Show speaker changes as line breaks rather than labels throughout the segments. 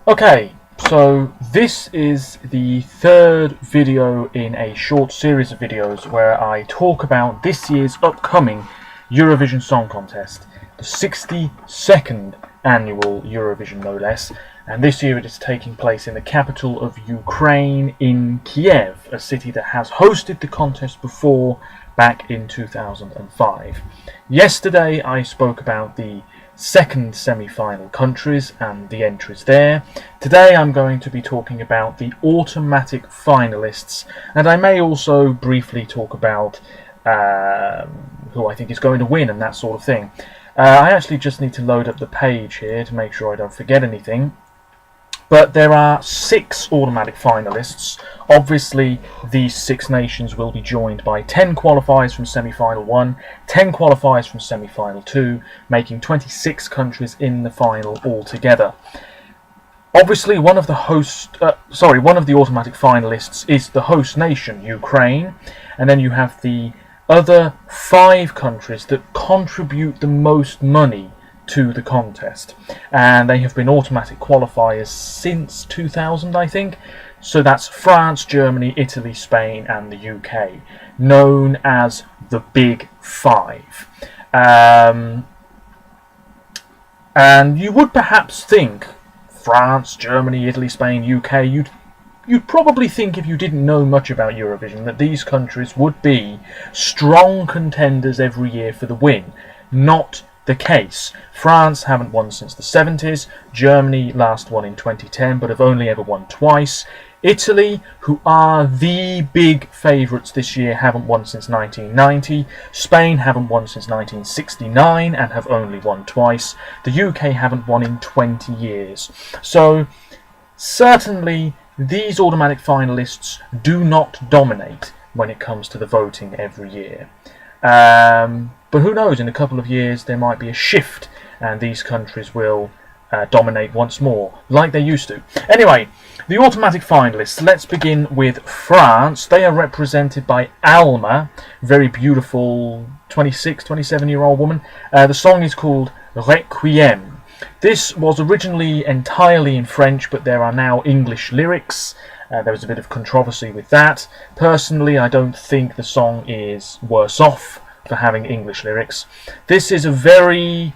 Okay, so this is the third video in a short series of videos where I talk about this year's upcoming Eurovision Song Contest, the 62nd annual Eurovision no less, and this year it is taking place in the capital of Ukraine, in Kiev, a city that has hosted the contest before back in 2005. Yesterday I spoke about the second semi-final countries and the entries there. Today I'm going to be talking about the automatic finalists, and I may also briefly talk about who I think is going to win and that sort of thing. I actually just need to load up the page here to make sure I don't forget anything. But there are 6 automatic finalists. Obviously, these 6 nations will be joined by 10 qualifiers from semi-final 1, 10 qualifiers from semi-final 2, making 26 countries in the final altogether. Obviously, one of the automatic finalists is the host nation, Ukraine, and then you have the other 5 countries that contribute the most money to the contest, and they have been automatic qualifiers since 2000, I think. So that's France, Germany, Italy, Spain and the UK, known as the Big Five. And you would perhaps think France, Germany, Italy, Spain, UK, you'd probably think, if you didn't know much about Eurovision, that these countries would be strong contenders every year for the win. Not the case. France haven't won since the 70s, Germany last won in 2010 but have only ever won twice, Italy, who are the big favourites this year, haven't won since 1990, Spain haven't won since 1969 and have only won twice, the UK haven't won in 20 years. So certainly these automatic finalists do not dominate when it comes to the voting every year. But who knows, in a couple of years there might be a shift and these countries will dominate once more, like they used to. Anyway, the automatic finalists, let's begin with France. They are represented by Alma, very beautiful 27-year-old woman. The song is called Requiem. This was originally entirely in French, but there are now English lyrics. There was a bit of controversy with that. Personally, I don't think the song is worse off for having English lyrics. This is a very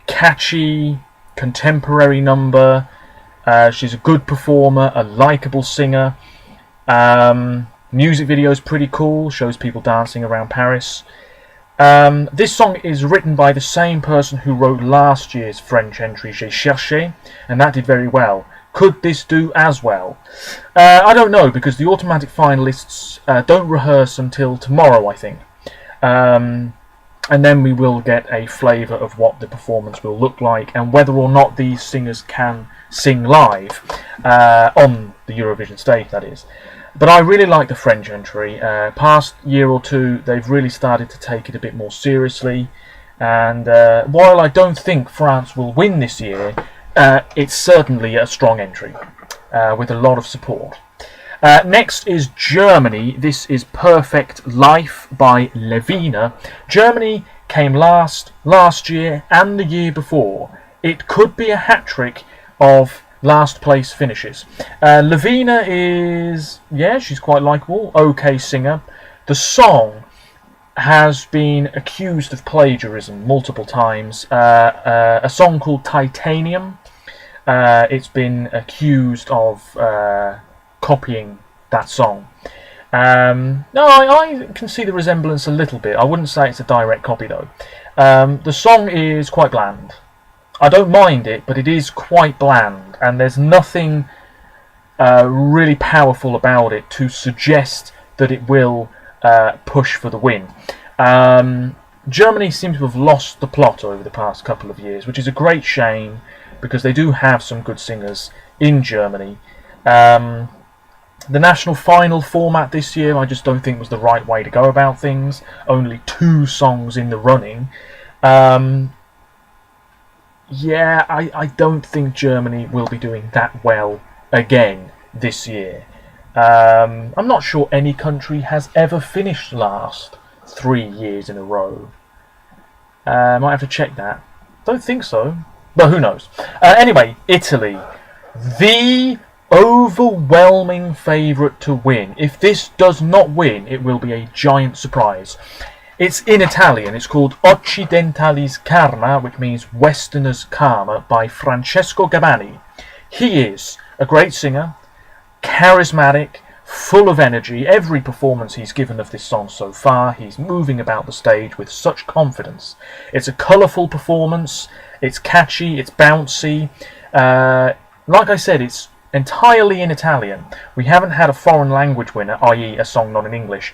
catchy, contemporary number. She's a good performer, a likeable singer. Music video is pretty cool, shows people dancing around Paris. This song is written by the same person who wrote last year's French entry, J'ai cherché, and that did very well. Could this do as well? I don't know, because the automatic finalists don't rehearse until tomorrow, I think. And then we will get a flavour of what the performance will look like and whether or not these singers can sing live on the Eurovision stage, that is. But I really like the French entry. Past year or two they've really started to take it a bit more seriously, and while I don't think France will win this year, it's certainly a strong entry with a lot of support. Next is Germany. This is Perfect Life by Levina. Germany came last year and the year before. It could be a hat-trick of last place finishes. Levina is, yeah, she's quite likeable, okay singer. The song has been accused of plagiarism multiple times. A song called Titanium, it's been accused of copying that song. No, I can see the resemblance a little bit. I wouldn't say it's a direct copy though. The song is quite bland. I don't mind it, but it is quite bland, and there's nothing really powerful about it to suggest that it will push for the win. Germany seems to have lost the plot over the past couple of years, which is a great shame because they do have some good singers in Germany. The national final format this year I just don't think was the right way to go about things. Only 2 songs in the running. Yeah, I don't think Germany will be doing that well again this year. I'm not sure any country has ever finished last 3 years in a row. Might have to check that. Don't think so, but who knows. Anyway, Italy. the overwhelming favourite to win. If this does not win, it will be a giant surprise. It's in Italian. It's called Occidentali's Karma, which means Westerners' Karma, by Francesco Gabbani. He is a great singer, charismatic, full of energy. Every performance he's given of this song so far, he's moving about the stage with such confidence. It's a colourful performance, it's catchy, it's bouncy. Like I said, it's entirely in Italian. We haven't had a foreign language winner, i.e. a song not in English,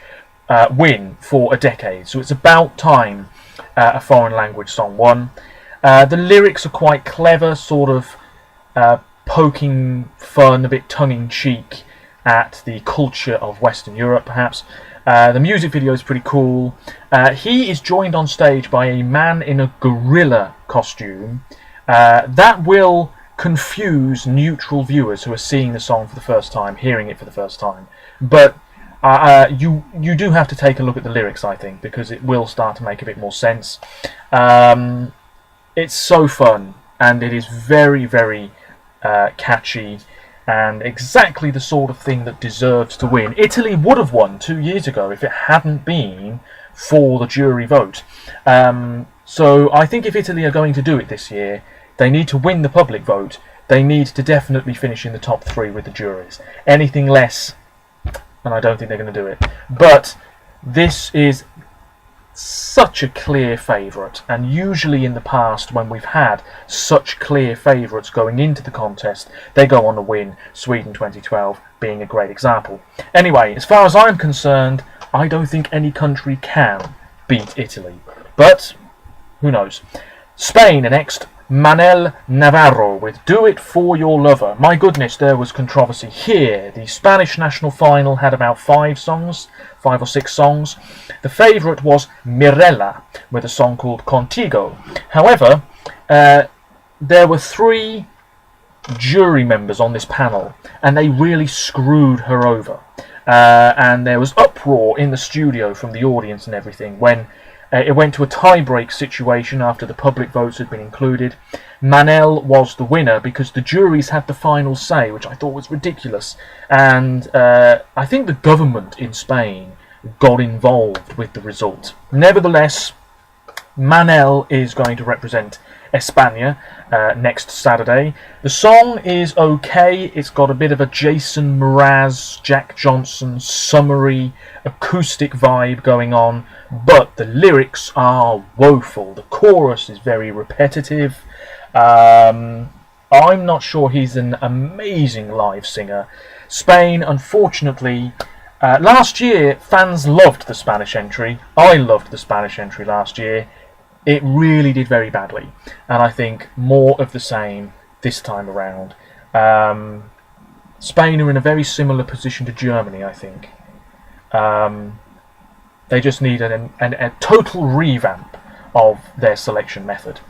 win for a decade. So it's about time a foreign language song won. The lyrics are quite clever, sort of poking fun, a bit tongue-in-cheek at the culture of Western Europe, perhaps. The music video is pretty cool. He is joined on stage by a man in a gorilla costume. That will confuse neutral viewers who are seeing the song for the first time, hearing it for the first time. But you do have to take a look at the lyrics, I think, because it will start to make a bit more sense. It's so fun, and it is very, very catchy, and exactly the sort of thing that deserves to win. Italy would have won 2 years ago if it hadn't been for the jury vote. So I think if Italy are going to do it this year, they need to win the public vote. They need to definitely finish in the top 3 with the juries. Anything less, and I don't think they're going to do it. But this is such a clear favourite, and usually in the past when we've had such clear favourites going into the contest, they go on to win, Sweden 2012 being a great example. Anyway, as far as I'm concerned, I don't think any country can beat Italy, but who knows. Spain are next. Manel Navarro with Do It For Your Lover. My goodness, there was controversy here. The Spanish national final had about 5 or 6 songs. The favourite was Mirella with a song called Contigo. However, there were 3 jury members on this panel, and they really screwed her over. And there was uproar in the studio from the audience and everything when it went to a tie-break situation after the public votes had been included. Manel was the winner because the juries had the final say, which I thought was ridiculous. And I think the government in Spain got involved with the result. Nevertheless, Manel is going to represent España next Saturday. The song is okay. It's got a bit of a Jason Mraz, Jack Johnson, summery, acoustic vibe going on, but the lyrics are woeful. The chorus is very repetitive. I'm not sure he's an amazing live singer. Spain, unfortunately, last year fans loved the Spanish entry. I loved the Spanish entry last year. It really did very badly, and I think more of the same this time around. Spain are in a very similar position to Germany, I think. They just need a total revamp of their selection method.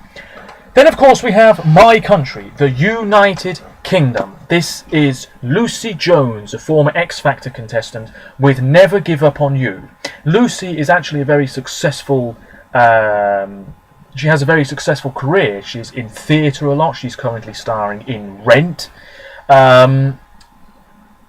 Then, of course, we have my country, the United Kingdom. This is Lucy Jones, a former X Factor contestant, with Never Give Up On You. Lucy is actually a very successful... she has a very successful career. She's in theatre a lot. She's currently starring in Rent.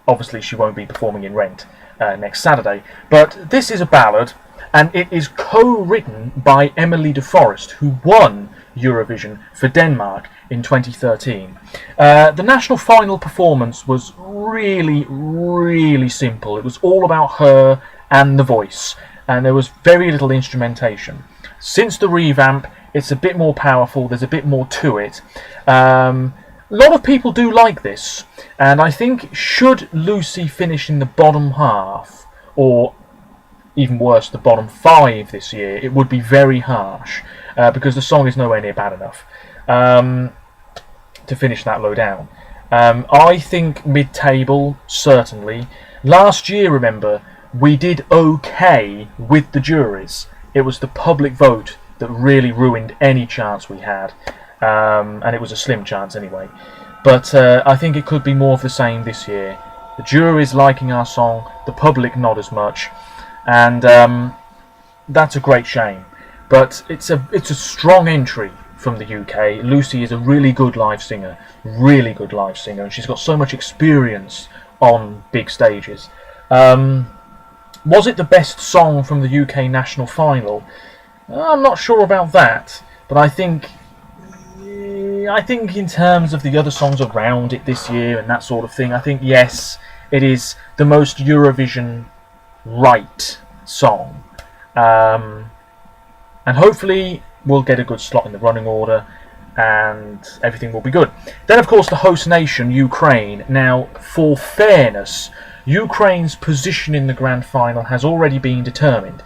Obviously, she won't be performing in Rent next Saturday. But this is a ballad, and it is co-written by Emily de Forest, who won Eurovision for Denmark in 2013. The national final performance was really, really simple. It was all about her and the voice, and there was very little instrumentation. Since the revamp, it's a bit more powerful, there's a bit more to it. A lot of people do like this, and I think should Lucy finish in the bottom half, or even worse, the bottom 5 this year, it would be very harsh, because the song is nowhere near bad enough to finish that low down. I think mid-table, certainly. Last year, remember, we did okay with the juries. It was the public vote that really ruined any chance we had, and it was a slim chance anyway. But I think it could be more of the same this year. The jury's liking our song, the public not as much, and that's a great shame. But it's a strong entry from the UK. Lucy is a really good live singer, and she's got so much experience on big stages. Was it the best song from the UK national final? I'm not sure about that, but I think in terms of the other songs around it this year and that sort of thing, I think yes, it is the most Eurovision right song. And hopefully we'll get a good slot in the running order and everything will be good. Then of course the host nation, Ukraine. Now, for fairness, Ukraine's position in the grand final has already been determined.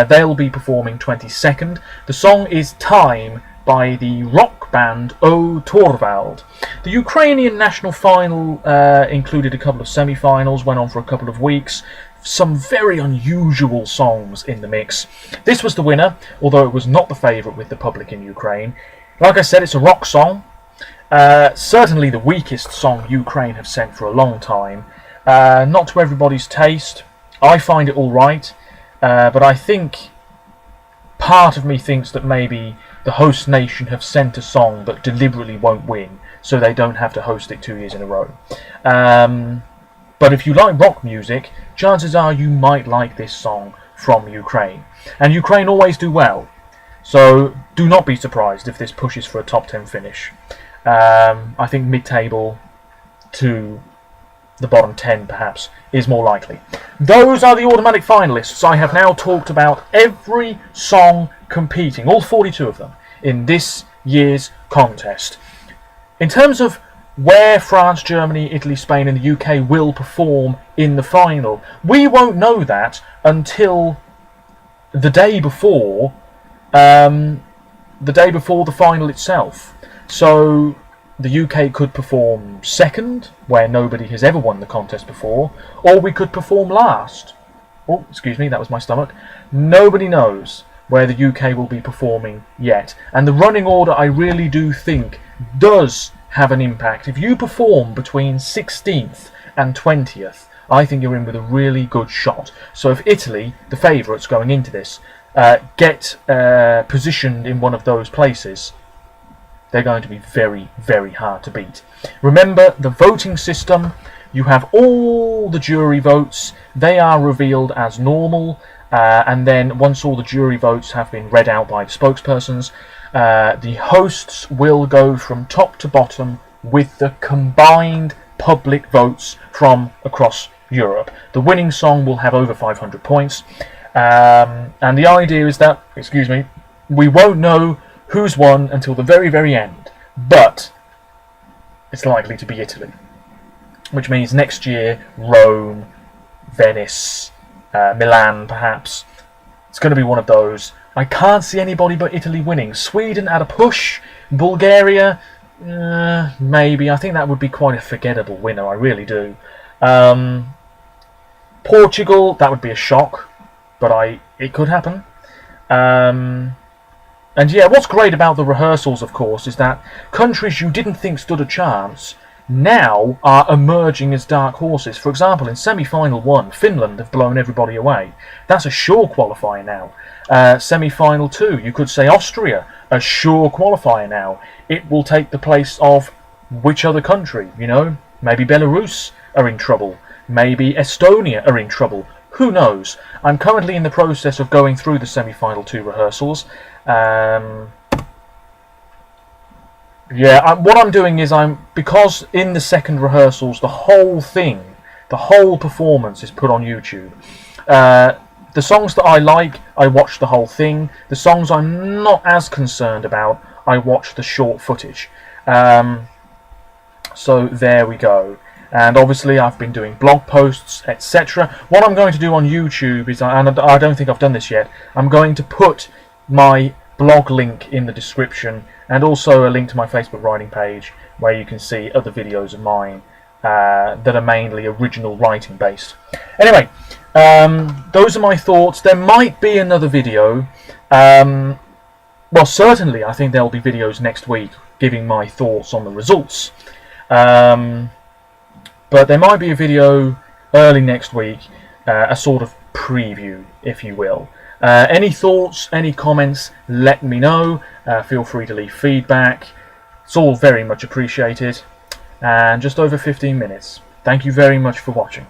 They'll be performing 22nd. The song is Time by the rock band O Torvald. The Ukrainian national final included a couple of semi-finals, went on for a couple of weeks. Some very unusual songs in the mix. This was the winner, although it was not the favourite with the public in Ukraine. Like I said, it's a rock song. Certainly the weakest song Ukraine have sent for a long time. Not to everybody's taste. I find it alright, but I think part of me thinks that maybe the host nation have sent a song that deliberately won't win, so they don't have to host it 2 years in a row. But if you like rock music, chances are you might like this song from Ukraine. And Ukraine always do well, so do not be surprised if this pushes for a top 10 finish. I think mid-table to the bottom 10 perhaps is more likely. Those are the automatic finalists. I have now talked about every song competing, all 42 of them, in this year's contest. In terms of where France, Germany, Italy, Spain and the UK will perform in the final, we won't know that until the day before the final itself. So the UK could perform second, where nobody has ever won the contest before, or we could perform last. Oh, excuse me, that was my stomach. Nobody knows where the UK will be performing yet. And the running order, I really do think, does have an impact. If you perform between 16th and 20th, I think you're in with a really good shot. So if Italy, the favourites going into this, get positioned in one of those places, they're going to be very, very hard to beat. Remember the voting system. You have all the jury votes. They are revealed as normal. And then once all the jury votes have been read out by the spokespersons, the hosts will go from top to bottom with the combined public votes from across Europe. The winning song will have over 500 points. And the idea is that, we won't know who's won until the very, very end. But it's likely to be Italy. Which means next year, Rome, Venice, Milan perhaps. It's going to be one of those. I can't see anybody but Italy winning. Sweden at a push. Bulgaria, maybe. I think that would be quite a forgettable winner. I really do. Portugal, that would be a shock. But it could happen. And yeah, what's great about the rehearsals, of course, is that countries you didn't think stood a chance now are emerging as dark horses. For example, in semi-final 1, Finland have blown everybody away. That's a sure qualifier now. Semi-final 2, you could say Austria, a sure qualifier now. It will take the place of which other country, Maybe Belarus are in trouble. Maybe Estonia are in trouble. Who knows? I'm currently in the process of going through the semi-final 2 rehearsals. What I'm doing is because in the second rehearsals the whole performance is put on YouTube. The songs that I like, I watch the whole thing. The songs I'm not as concerned about, I watch the short footage. So there we go. And obviously I've been doing blog posts, etc. What I'm going to do on YouTube is, and I don't think I've done this yet, I'm going to put my blog link in the description and also a link to my Facebook writing page where you can see other videos of mine that are mainly original writing based. Anyway, those are my thoughts. There might be another video. Well, certainly I think there'll be videos next week giving my thoughts on the results. But there might be a video early next week, a sort of preview, if you will. Any thoughts, any comments, let me know. Feel free to leave feedback. It's all very much appreciated. And just over 15 minutes. Thank you very much for watching.